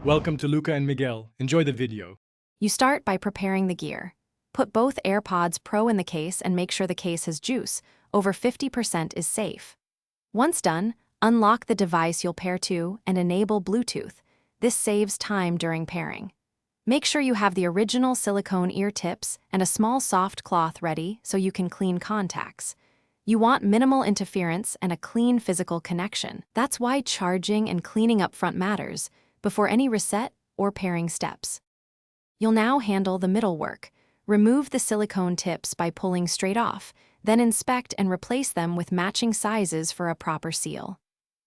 Welcome to Luca and Miguel. Enjoy the video. You start by preparing the gear. Put both AirPods Pro in the case and make sure the case has juice. Over 50% is safe. Once done, unlock the device you'll pair to and enable Bluetooth. This saves time during pairing. Make sure you have the original silicone ear tips and a small soft cloth ready so you can clean contacts. You want minimal interference and a clean physical connection. That's why charging and cleaning up front matters before any reset or pairing steps. You'll now handle the middle work. Remove the silicone tips by pulling straight off, then inspect and replace them with matching sizes for a proper seal.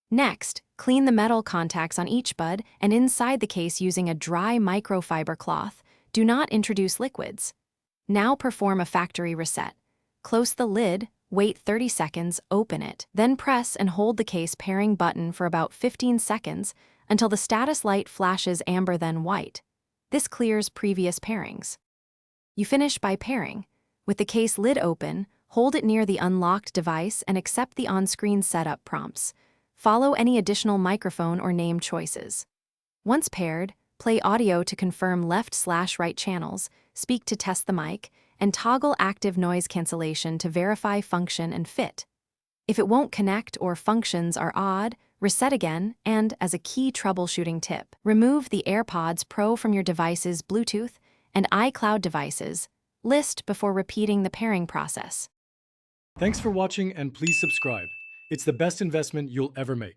Next, clean the metal contacts on each bud and inside the case using a dry microfiber cloth. Do not introduce liquids. Now perform a factory reset. Close the lid, wait 30 seconds, open it, then press and hold the case pairing button for about 15 seconds until the status light flashes amber then white. This clears previous pairings. You finish by pairing. With the case lid open, hold it near the unlocked device and accept the on-screen setup prompts. Follow any additional microphone or name choices. Once paired, play audio to confirm left/right channels, speak to test the mic, and toggle active noise cancellation to verify function and fit. If it won't connect or functions are odd, reset again, and, as a key troubleshooting tip, remove the AirPods Pro from your device's Bluetooth and iCloud devices. List before repeating the pairing process. Thanks for watching and please subscribe. It's the best investment you'll ever make.